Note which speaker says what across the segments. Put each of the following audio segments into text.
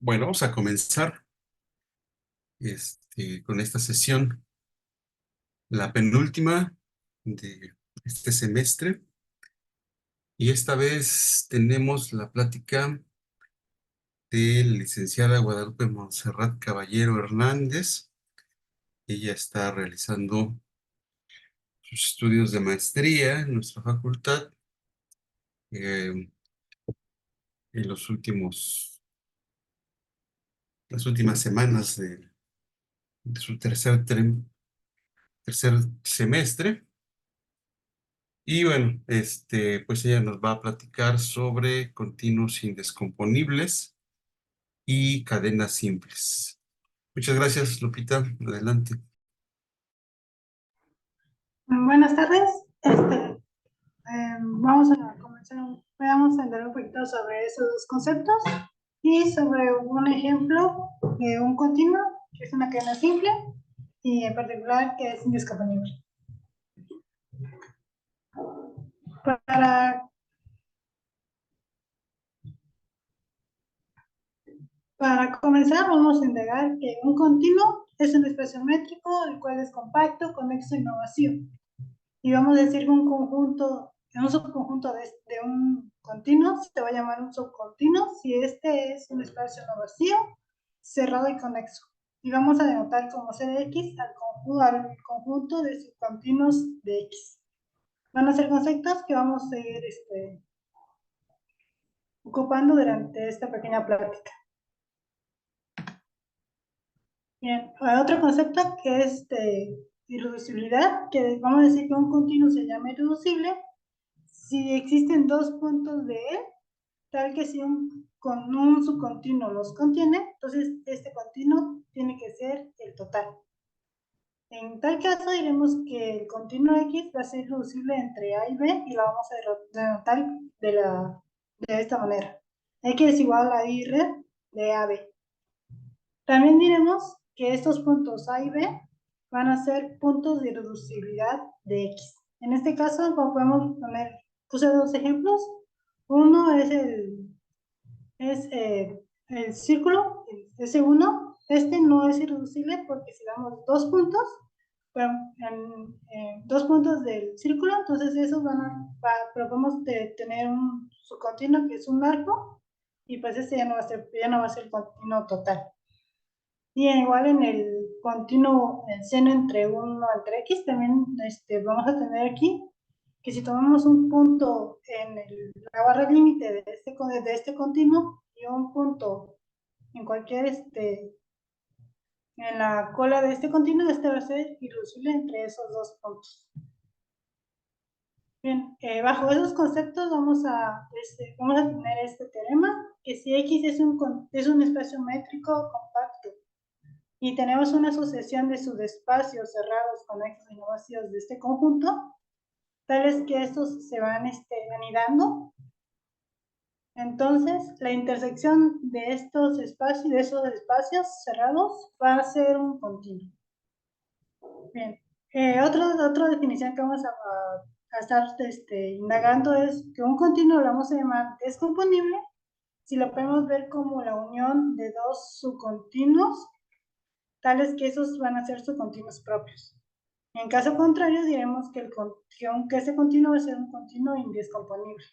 Speaker 1: Bueno, vamos a comenzar con esta sesión, la penúltima de este semestre. Y esta vez tenemos la plática de la licenciada Guadalupe Montserrat Caballero Hernández. Ella está realizando sus estudios de maestría en nuestra facultad eh, en las últimas semanas de su tercer semestre. Y bueno, pues ella nos va a platicar sobre continuos indescomponibles y cadenas simples. Muchas gracias, Lupita. Adelante.
Speaker 2: Buenas tardes. Vamos a comenzar, vamos a entender un poquito sobre esos dos conceptos y sobre un ejemplo de un continuo, que es una cadena simple, y en particular que es indescomponible. Para, para comenzar, vamos a indagar que un continuo es un espacio métrico, el cual es compacto, conexo y no vacío. Y vamos a decir que un conjunto, un subconjunto de un continuo se va a llamar un subcontinuo si este es un espacio no vacío, cerrado y conexo. Y vamos a denotar como C de X al conjunto de subcontinuos de X. Van a ser conceptos que vamos a ir ocupando durante esta pequeña plática. Bien, otro concepto que es de irreducibilidad, que vamos a decir que un continuo se llama irreducible si existen dos puntos de él, tal que si con un subcontinuo los contiene, entonces este continuo tiene que ser el total. En tal caso diremos que el continuo X va a ser reducible entre A y B y la vamos a denotar de esta manera. X es igual a I de AB. También diremos que estos puntos A y B van a ser puntos de irreducibilidad de X. En este caso, como podemos poner, puse dos ejemplos. Uno es el círculo, el S1. Este no es irreducible porque si damos dos puntos, bueno, en dos puntos del círculo, entonces esos pero podemos tener un subcontinuo que es un arco, y pues este ya no va a ser el continuo total. Y igual en el continuo, el seno entre 1 entre x, también vamos a tener aquí que si tomamos un punto en la barra límite de este continuo y un punto en cualquier, en la cola de este continuo, este va a ser irreducible entre esos dos puntos. Bien, bajo esos conceptos vamos a tener este teorema, que si x es un espacio métrico compacto, y tenemos una asociación de subespacios cerrados, conexos y no vacíos de este conjunto, tales que estos se van anidando. Entonces, la intersección de esos espacios cerrados va a ser un continuo. Bien, otra definición que vamos a estar indagando es que un continuo lo vamos a llamar descomponible si lo podemos ver como la unión de dos subcontinuos, tales que esos van a ser subcontinuos propios. En caso contrario, diremos que ese continuo va a ser un continuo indescomponible.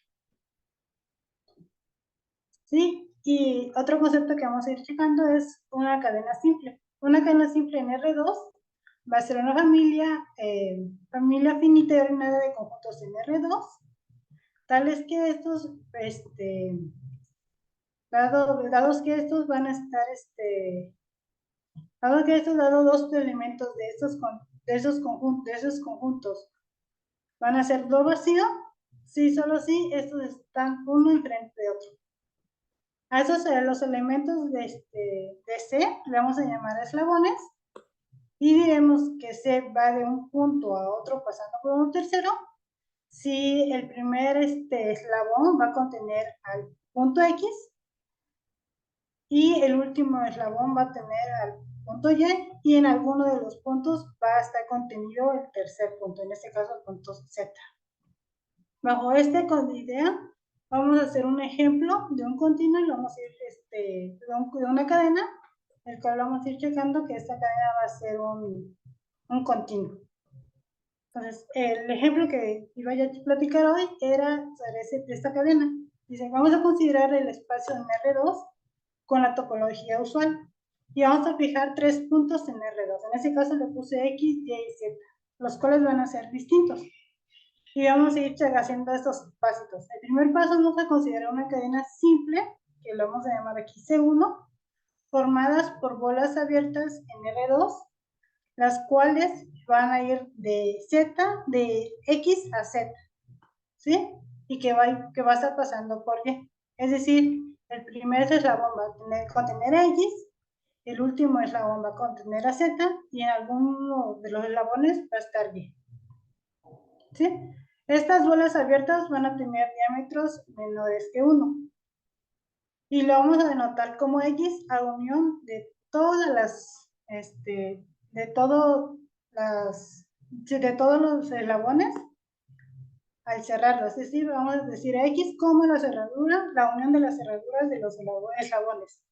Speaker 2: ¿Sí? Y otro concepto que vamos a ir checando es una cadena simple. Una cadena simple en R2 va a ser una familia finita y ordenada de conjuntos en R2, tales que estos, dados que estos van a estar, dado dos elementos de esos conjuntos van a ser do vacío, si solo si estos están uno enfrente de otro. A esos los elementos de C le vamos a llamar eslabones, y diremos que C va de un punto a otro pasando por un tercero si el primer eslabón va a contener al punto X y el último eslabón va a tener al punto Y en alguno de los puntos va a estar contenido el tercer punto, en este caso el punto Z. Bajo esta idea, vamos a hacer un ejemplo de un continuo y vamos a ir, de una cadena, el cual vamos a ir checando que esta cadena va a ser un continuo. Entonces, el ejemplo que iba a platicar hoy era sobre esta cadena. Dice, vamos a considerar el espacio en R2 con la topología usual. Y vamos a fijar 3 puntos en R2. En este caso le puse X, Y y Z, los cuales van a ser distintos. Y vamos a ir haciendo estos pasitos. El primer paso vamos a considerar una cadena simple, que lo vamos a llamar aquí C1, formadas por bolas abiertas en R2, las cuales van a ir de X a Z, ¿sí? Y que va a estar pasando por Y. Es decir, el primer eslabón va a contener a X, el último eslabón va a contener a Z, y en alguno de los eslabones va a estar Y. ¿Sí? Estas bolas abiertas van a tener diámetros menores que 1. Y lo vamos a denotar como X a unión de todas las, de todos los eslabones al cerrarlos. Es decir, vamos a decir X como la cerradura, la unión de las cerraduras de los eslabones.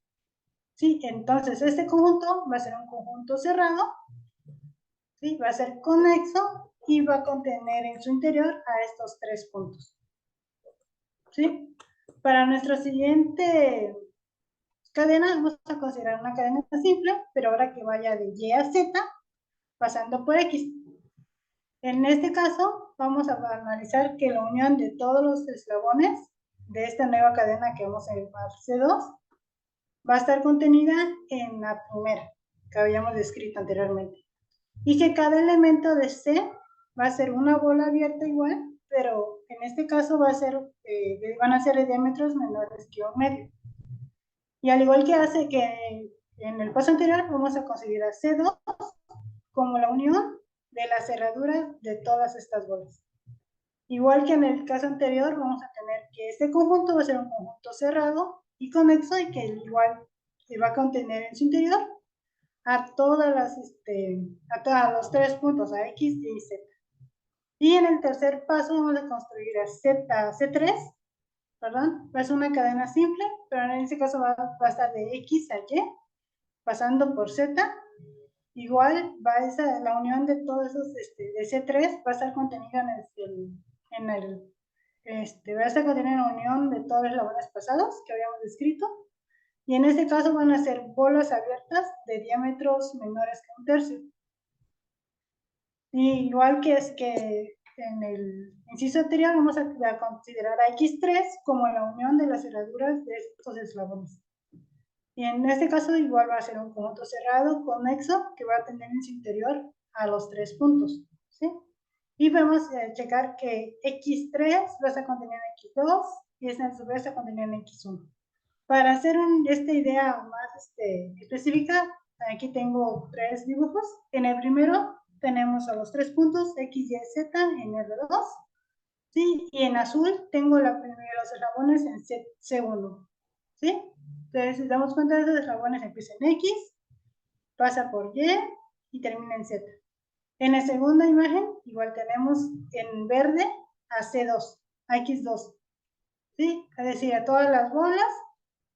Speaker 2: ¿Sí? Entonces, este conjunto va a ser un conjunto cerrado, ¿sí? Va a ser conexo y va a contener en su interior a estos 3 puntos. ¿Sí? Para nuestra siguiente cadena, vamos a considerar una cadena simple, pero ahora que vaya de Y a Z, pasando por X. En este caso, vamos a analizar que la unión de todos los eslabones de esta nueva cadena que vamos a llamar C2 va a estar contenida en la primera que habíamos descrito anteriormente. Y que cada elemento de C va a ser una bola abierta igual, pero en este caso van a ser de diámetros menores que 1,5. Y al igual que hace que en el paso anterior, vamos a considerar C2 como la unión de las cerraduras de todas estas bolas. Igual que en el caso anterior, vamos a tener que este conjunto va a ser un conjunto cerrado y conexo, y que igual se va a contener en su interior a todas las, a todos los 3 puntos, a X, Y y Z. Y en el tercer paso vamos a construir a C3, perdón, va a ser una cadena simple, pero en este caso va a estar de X a Y, pasando por Z. Igual la unión de todos esos, de C3 va a estar contenida va a estar contenida la unión de todos los eslabones pasados que habíamos descrito. Y en este caso van a ser bolas abiertas de diámetros menores que 1/3. Y igual que en el inciso anterior, vamos a considerar a X3 como la unión de las cerraduras de estos eslabones. Y en este caso igual va a ser un conjunto cerrado conexo que va a tener en su interior a los 3 puntos, ¿sí? Y vamos a checar que X3 va a estar contenido en X2 y esta a su vez está contenido en X1. Para hacer esta idea más específica, aquí tengo 3 dibujos. En el primero tenemos a los 3 puntos X, Y, Z en R2, ¿sí? Y en azul tengo los eslabones en C1, ¿sí? Entonces, si damos cuenta de esos eslabones, empieza en X, pasa por Y termina en Z. En la segunda imagen, igual tenemos en verde a C2, a X2, ¿sí? Es decir, a todas las bolas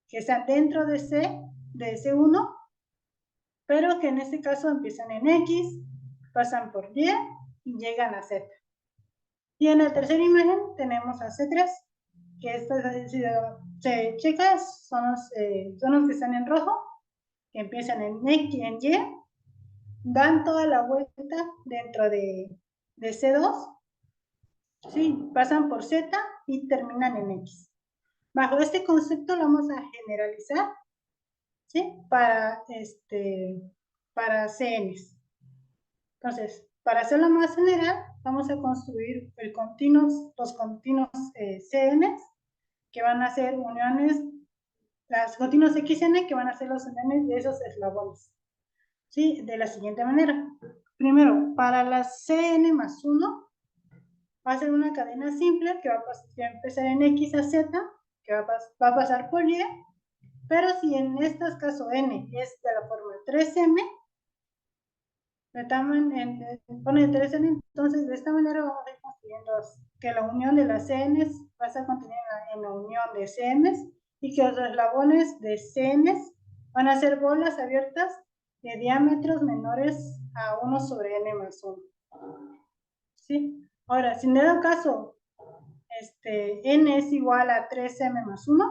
Speaker 2: que están dentro de C1, pero que en este caso empiezan en X, pasan por Y llegan a Z. Y en la tercera imagen tenemos a C3, que estas se checa, son los que están en rojo, que empiezan en X, en Y, dan toda la vuelta dentro de C2, ¿sí? Pasan por Z y terminan en X. Bajo este concepto lo vamos a generalizar, ¿sí? Para CNs. Entonces, para hacerlo más general, vamos a construir los continuos CNs, que van a ser uniones, las continuos XN, que van a ser los uniones de esos eslabones, ¿sí? De la siguiente manera. Primero, para las CN más 1, va a ser una cadena simple que va a empezar en X a Z, que va a pasar por Y, pero si en este caso N es de la forma 3M, pone 3N, entonces de esta manera vamos a ir construyendo que la unión de las CNs va a estar contenida en la unión de CNs y que los eslabones de CNs van a ser bolas abiertas de diámetros menores a 1 sobre n más 1. ¿Sí? Ahora, si en dado caso n es igual a 3m más 1,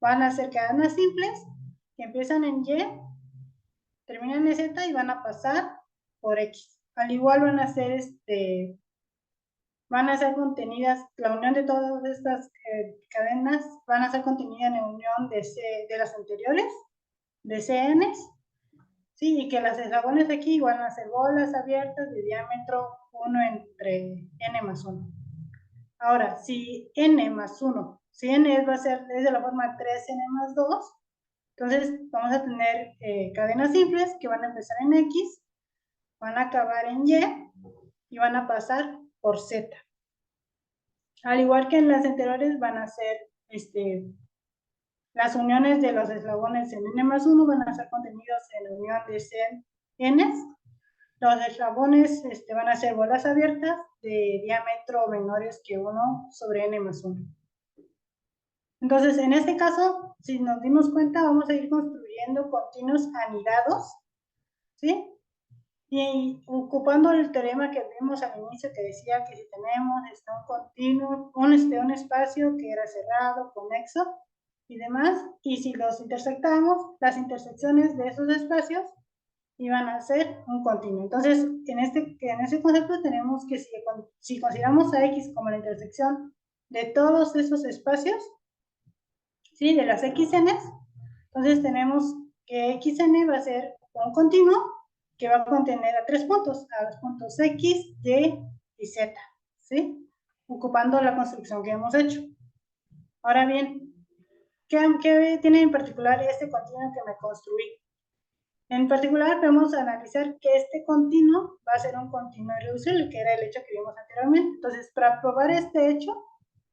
Speaker 2: van a ser cadenas simples que empiezan en y, terminan en z y van a pasar por x. Al igual van a ser contenidas, la unión de todas estas cadenas van a ser contenidas en la unión de las anteriores, de CNs, ¿sí? Y que las eslabones de aquí van a ser bolas abiertas de diámetro 1 entre n más 1. Ahora, si n más 1, si n va a ser de la forma 3n más 2, entonces vamos a tener cadenas simples que van a empezar en x, van a acabar en y van a pasar por z. Al igual que en las anteriores van a ser las uniones de los eslabones en n más 1 van a ser contenidos en la unión de CNs. Los eslabones van a ser bolas abiertas de diámetro menores que 1 sobre n más 1. Entonces, en este caso, si nos dimos cuenta, vamos a ir construyendo continuos anidados, ¿sí? Y ocupando el teorema que vimos al inicio que decía que si tenemos un continuo, un espacio que era cerrado, conexo y demás, y si los intersectamos, las intersecciones de esos espacios iban a ser un continuo. Entonces, en ese concepto tenemos que si consideramos a X como la intersección de todos esos espacios, ¿sí? De las XNs, entonces tenemos que XN va a ser un continuo que va a contener a 3 puntos, a los puntos X, Y y Z, ¿sí? Ocupando la construcción que hemos hecho. Ahora bien, ¿qué tiene en particular este continuo que me construí? En particular, podemos analizar que este continuo va a ser un continuo irreducible, que era el hecho que vimos anteriormente. Entonces, para probar este hecho,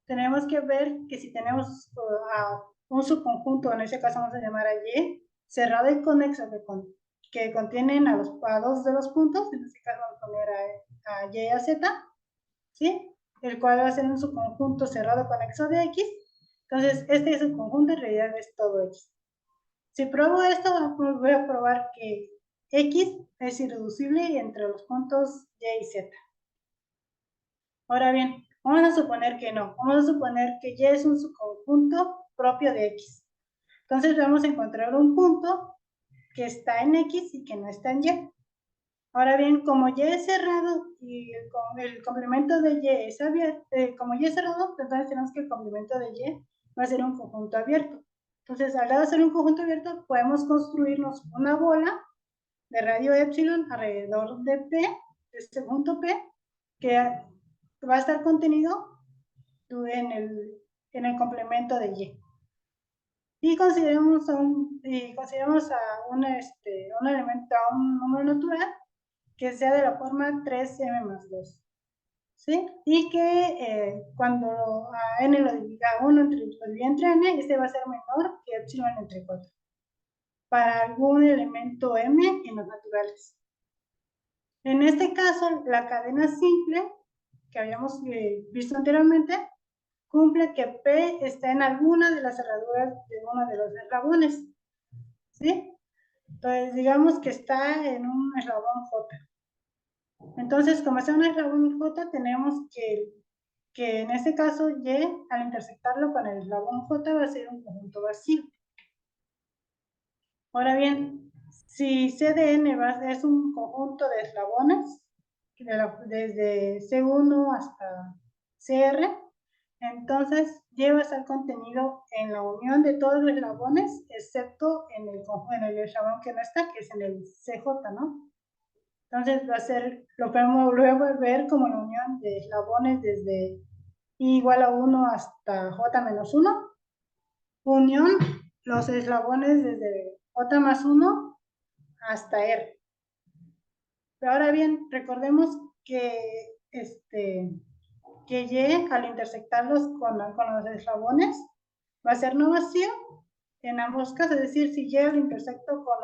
Speaker 2: tenemos que ver que si tenemos un subconjunto, en este caso vamos a llamar a Y, cerrado y conexo, que contienen a dos de los puntos, en este caso vamos a poner a Y y a Z, ¿sí? El cual va a ser un subconjunto cerrado conexo de X. Entonces, este subconjunto en realidad es todo X. Si pruebo esto, voy a probar que X es irreducible entre los puntos Y y Z. Ahora bien, vamos a suponer que no. Vamos a suponer que Y es un subconjunto propio de X. Entonces vamos a encontrar un punto que está en X y que no está en Y. Ahora bien, como Y es cerrado y el complemento de Y es abierto, como Y es cerrado, entonces tenemos que el complemento de Y va a ser un conjunto abierto. Entonces, al lado de ser un conjunto abierto, podemos construirnos una bola de radio epsilon alrededor de P, de este punto P, que va a estar contenido en el complemento de Y. Y consideramos a un elemento, a un número natural que sea de la forma 3m más 2. ¿Sí? Y que cuando a n lo divida 1 entre n, este va a ser menor que epsilon entre 4. Para algún elemento m en los naturales. En este caso, la cadena simple que habíamos visto anteriormente cumple que P está en alguna de las cerraduras de uno de los eslabones, ¿sí? Entonces, digamos que está en un eslabón J. Entonces, como está en un eslabón J, tenemos que en este caso Y, al intersectarlo con el eslabón J, va a ser un conjunto vacío. Ahora bien, si CDN es un conjunto de eslabones, desde C1 hasta CR, entonces Y va a estar contenido en la unión de todos los eslabones, excepto en el eslabón que no está, que es en el CJ, ¿no? Entonces lo podemos luego ver como la unión de eslabones desde I igual a 1 hasta J menos 1, unión los eslabones desde J más 1 hasta R. Pero ahora bien, recordemos que Y al intersectarlos con los eslabones va a ser no vacío en ambos casos, es decir, si Y al intersecto con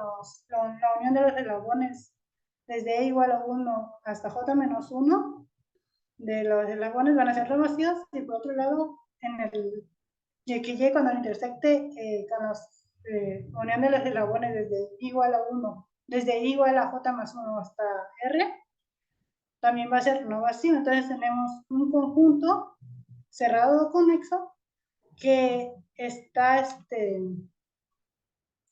Speaker 2: la unión de los eslabones desde E igual a 1 hasta J menos 1, de los eslabones van a ser revacíos y por otro lado, en el y que Y cuando intersecte con las unión de los eslabones desde I igual a 1, desde I igual a J más 1 hasta R, también va a ser no vacío. Entonces tenemos un conjunto cerrado conexo que está,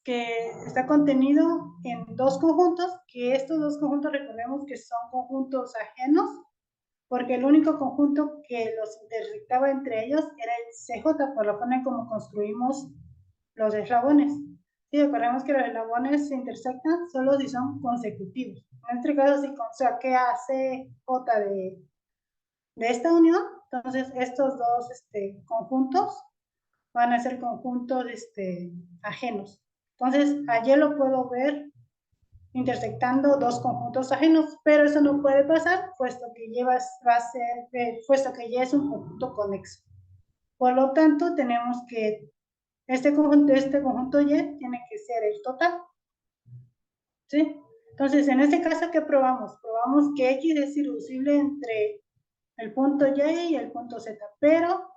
Speaker 2: que está contenido en dos conjuntos, que estos dos conjuntos recordemos que son conjuntos ajenos, porque el único conjunto que los intersectaba entre ellos era el CJ, por la forma en cómo construimos los eslabones. Sí, recordemos que los eslabones se intersectan solo si son consecutivos. En este caso, si saqué a CJ de esta unión, entonces estos dos conjuntos van a ser conjuntos ajenos. Entonces, ayer lo puedo ver intersectando dos conjuntos ajenos, pero eso no puede pasar puesto que va a ser, puesto que ya es un conjunto conexo. Por lo tanto, tenemos que este conjunto Y tiene que ser el total, ¿sí? Entonces, en este caso, ¿qué probamos? Probamos que X es irreducible entre el punto Y y el punto Z, pero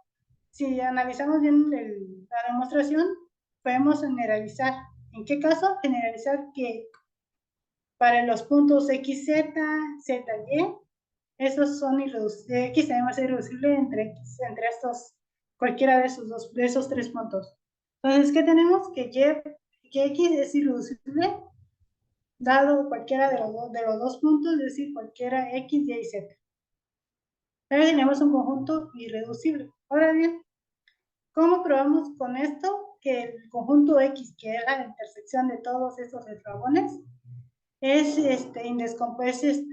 Speaker 2: si analizamos bien la demostración, podemos generalizar. ¿En qué caso? Generalizar que para los puntos X, Z, Z, Y, esos son irreducibles, X también va a ser irreducible entre estos, cualquiera de esos tres puntos. Entonces, ¿qué tenemos? Que X es irreducible dado cualquiera de los dos puntos, es decir, cualquiera X, Y y Z. Entonces tenemos un conjunto irreducible. Ahora bien, ¿cómo probamos con esto que el conjunto X, que es la intersección de todos estos eslabones, es indescompuesto, es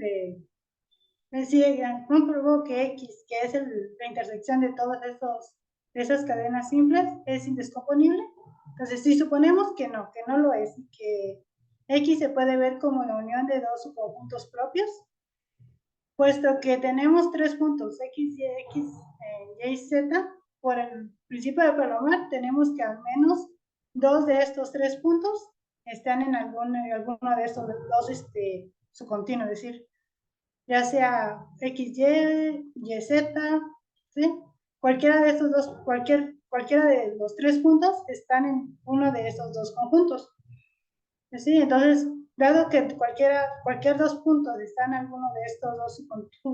Speaker 2: decir, comprobó que X, que es la intersección de todos de esas cadenas simples, es indescomponible? Entonces, si suponemos que no lo es, y que X se puede ver como la unión de dos subconjuntos propios, puesto que tenemos tres puntos, X, Y y Z, por el principio de Palomar, tenemos que al menos dos de estos tres puntos están en alguno de estos dos subcontinuos, es decir, ya sea X, Y, Z, ¿sí? Cualquiera de estos dos, cualquiera de los tres puntos están en uno de estos dos conjuntos. ¿Sí? Entonces, dado que cualquier dos puntos están en alguno de estos dos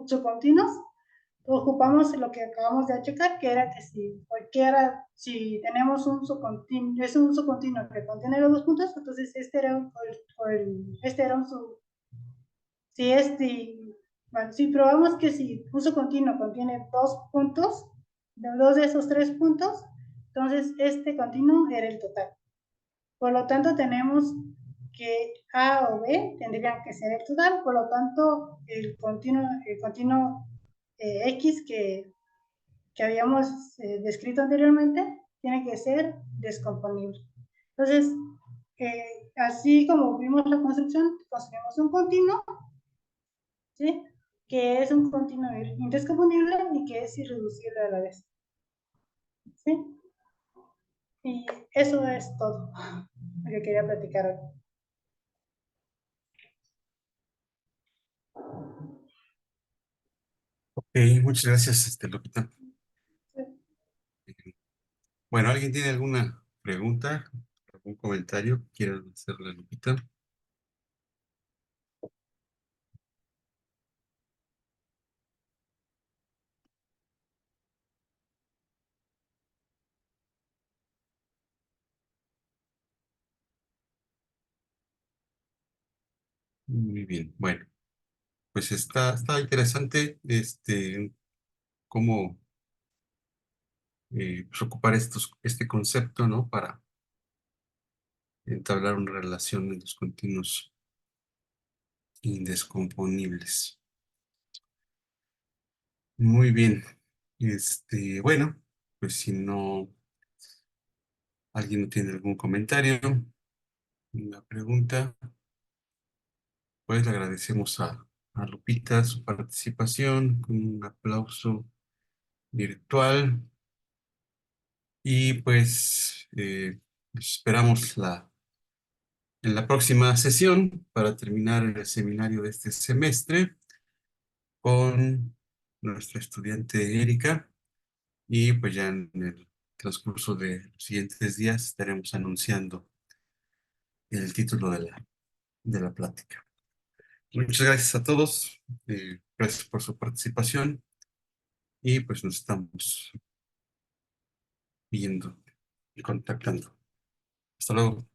Speaker 2: subcontinuos, ocupamos lo que acabamos de checar, que era que si tenemos un subcontinuo, es un subcontinuo que contiene los dos puntos, entonces este era un si bueno, si probamos que si un subcontinuo contiene dos puntos, dos de esos tres puntos, entonces este continuo era el total. Por lo tanto, tenemos que A o B tendrían que ser el total, por lo tanto, el continuo X que habíamos descrito anteriormente tiene que ser descomponible. Entonces, así como vimos la construcción, construimos un continuo, ¿sí? Que es un continuo indescomponible y que es irreducible a la vez. ¿Sí? Y eso es todo lo que quería platicar hoy.
Speaker 1: Ok, muchas gracias, Lupita.
Speaker 2: Sí.
Speaker 1: Bueno, ¿alguien tiene alguna pregunta, algún comentario que quieran hacerle a Lupita? Muy bien, bueno, pues está interesante cómo pues, ocupar este concepto, ¿no? Para entablar una relación en los continuos indescomponibles. Muy bien. Bueno, pues si no, alguien no tiene algún comentario, una pregunta, pues le agradecemos a Lupita su participación con un aplauso virtual y pues esperamos en la próxima sesión para terminar el seminario de este semestre con nuestra estudiante Erika, y pues ya en el transcurso de los siguientes días estaremos anunciando el título de la plática. Muchas gracias a todos, gracias por su participación y pues nos estamos viendo y contactando. Hasta luego.